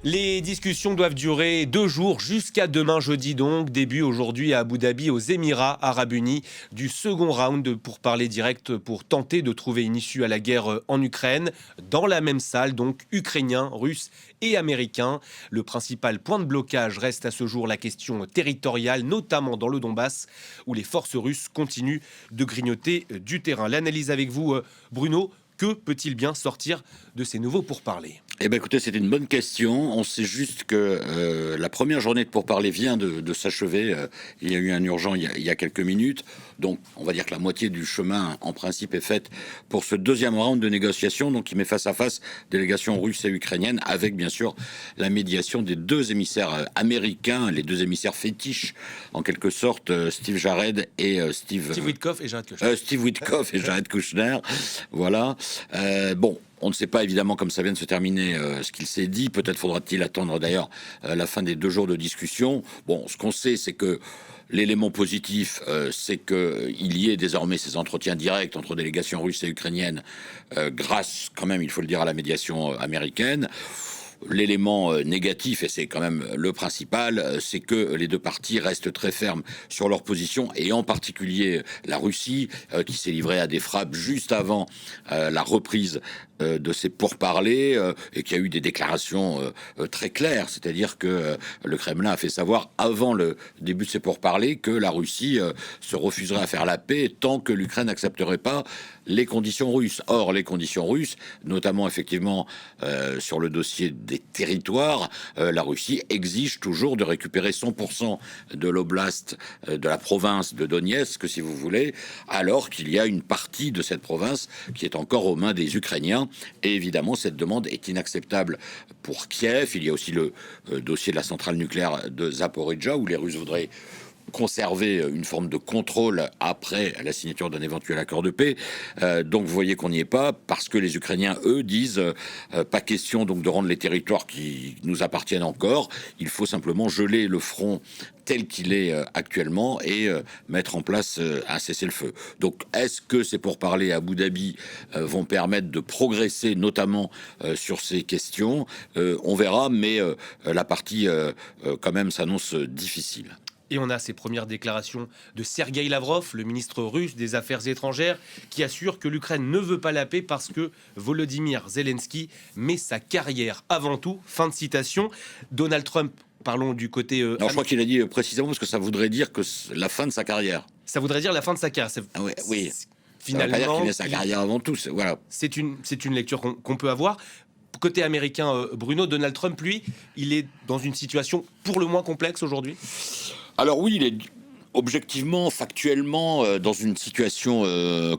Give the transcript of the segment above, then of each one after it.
Les discussions doivent durer 2 jours, jusqu'à demain jeudi donc. Début aujourd'hui à Abu Dhabi, aux Émirats Arabes Unis, du second round pour parler direct, pour tenter de trouver une issue à la guerre en Ukraine. Dans la même salle, donc, Ukrainiens, Russes et Américains. Le principal point de blocage reste à ce jour la question territoriale, notamment dans le Donbass, où les forces russes continuent de grignoter du terrain. L'analyse avec vous, Bruno. Que peut-il bien sortir de ces nouveaux pourparlers ? Eh bien, écoutez, c'est une bonne question. On sait juste que la première journée de pourparlers vient de s'achever. Il y a eu un urgent il y a quelques minutes. Donc, on va dire que la moitié du chemin, en principe, est faite pour ce deuxième round de négociations, donc qui met face à face délégations russes et ukrainiennes, avec bien sûr la médiation des deux émissaires américains, les deux émissaires fétiches, en quelque sorte, Steve Jared et Steve Witkoff et Jared Kushner. Steve Witkoff et Jared Kushner. Voilà. Bon. On ne sait pas évidemment comme ça vient de se terminer ce qu'il s'est dit. Peut-être faudra-t-il attendre d'ailleurs la fin des 2 jours de discussion. Bon, ce qu'on sait, c'est que l'élément positif, c'est qu'il y ait désormais ces entretiens directs entre délégations russes et ukrainiennes, grâce quand même, il faut le dire, à la médiation américaine. L'élément négatif, et c'est quand même le principal, c'est que les deux parties restent très fermes sur leur position, et en particulier la Russie, qui s'est livrée à des frappes juste avant la reprise de ces pourparlers, et qui a eu des déclarations très claires, c'est-à-dire que le Kremlin a fait savoir avant le début de ces pourparlers que la Russie se refuserait à faire la paix tant que l'Ukraine n'accepterait pas les conditions russes. Or, les conditions russes, notamment effectivement sur le dossier des territoires, la Russie exige toujours de récupérer 100% de l'oblast, de la province de Donetsk, si vous voulez, alors qu'il y a une partie de cette province qui est encore aux mains des Ukrainiens. Et évidemment, cette demande est inacceptable pour Kiev. Il y a aussi le dossier de la centrale nucléaire de Zaporijjia, où les Russes voudraient conserver une forme de contrôle après la signature d'un éventuel accord de paix. Donc vous voyez qu'on n'y est pas, parce que les Ukrainiens, eux, disent pas question donc de rendre les territoires qui nous appartiennent encore. Il faut simplement geler le front tel qu'il est actuellement et mettre en place un cessez-le-feu. Donc est-ce que ces pourparlers à Abu Dhabi vont permettre de progresser, notamment sur ces questions ? On verra, mais la partie quand même s'annonce difficile. Et on a ces premières déclarations de Sergueï Lavrov, le ministre russe des Affaires étrangères, qui assure que l'Ukraine ne veut pas la paix parce que Volodymyr Zelensky met sa carrière avant tout. Fin de citation. Donald Trump, parlons du côté... Non, je crois qu'il a dit précisément parce que ça voudrait dire que la fin de sa carrière. Ça voudrait dire la fin de sa carrière. Ah ouais, oui. Finalement, ça veut pas dire qu'il met sa carrière avant tout. Voilà. C'est une lecture qu'on peut avoir. Côté américain, Bruno, Donald Trump, lui, il est dans une situation pour le moins complexe aujourd'hui. Alors oui, il est objectivement, factuellement, dans une situation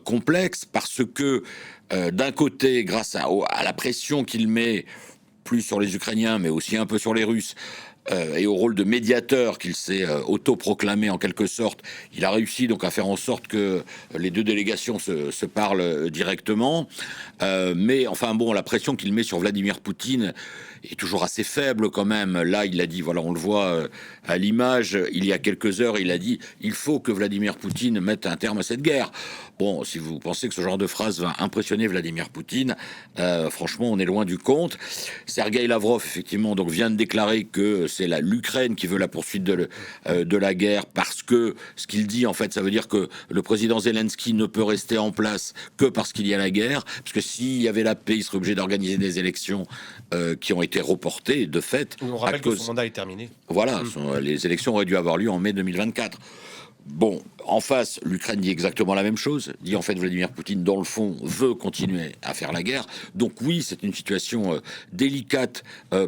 complexe, parce que d'un côté, grâce à la pression qu'il met, plus sur les Ukrainiens, mais aussi un peu sur les Russes, et au rôle de médiateur qu'il s'est autoproclamé en quelque sorte, il a réussi donc à faire en sorte que les deux délégations se parlent directement. Mais enfin bon, la pression qu'il met sur Vladimir Poutine est toujours assez faible quand même. Là, il a dit, voilà, on le voit à l'image, il y a quelques heures, il a dit, il faut que Vladimir Poutine mette un terme à cette guerre. Bon, si vous pensez que ce genre de phrase va impressionner Vladimir Poutine, franchement, on est loin du compte. Sergueï Lavrov, effectivement, donc vient de déclarer que c'est l'Ukraine qui veut la poursuite de la guerre, parce que ce qu'il dit, en fait, ça veut dire que le président Zelensky ne peut rester en place que parce qu'il y a la guerre, parce que s'il y avait la paix, il serait obligé d'organiser des élections qui ont été reportées, de fait. On rappelle que son mandat est terminé. Voilà, les élections auraient dû avoir lieu en mai 2024. Bon, en face, l'Ukraine dit exactement la même chose, dit en fait Vladimir Poutine, dans le fond, veut continuer à faire la guerre. Donc oui, c'est une situation délicate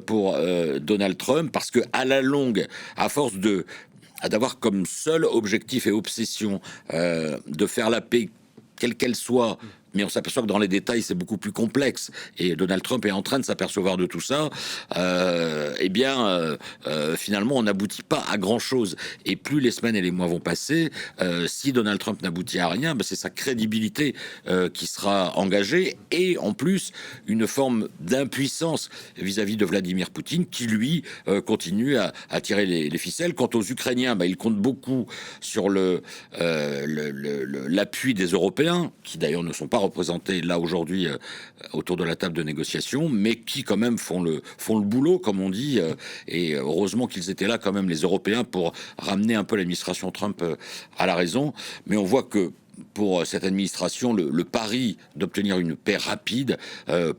pour Donald Trump, parce que à la longue, à force d'avoir comme seul objectif et obsession de faire la paix, quelle qu'elle soit, mais on s'aperçoit que dans les détails, c'est beaucoup plus complexe. Et Donald Trump est en train de s'apercevoir de tout ça. Finalement, on n'aboutit pas à grand-chose. Et plus les semaines et les mois vont passer, si Donald Trump n'aboutit à rien, c'est sa crédibilité qui sera engagée. Et en plus, une forme d'impuissance vis-à-vis de Vladimir Poutine, qui, lui, continue à tirer les ficelles. Quant aux Ukrainiens, il compte beaucoup sur l'appui des Européens, qui d'ailleurs ne sont pas représentés là aujourd'hui autour de la table de négociation, mais qui quand même font le boulot, comme on dit. Et heureusement qu'ils étaient là quand même, les Européens, pour ramener un peu l'administration Trump à la raison. Mais on voit que pour cette administration, le pari d'obtenir une paix rapide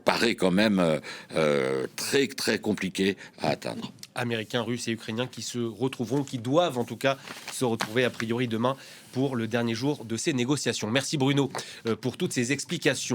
paraît quand même très très compliqué à atteindre. Américains, Russes et Ukrainiens qui se retrouveront, qui doivent en tout cas se retrouver a priori demain pour le dernier jour de ces négociations. Merci Bruno pour toutes ces explications.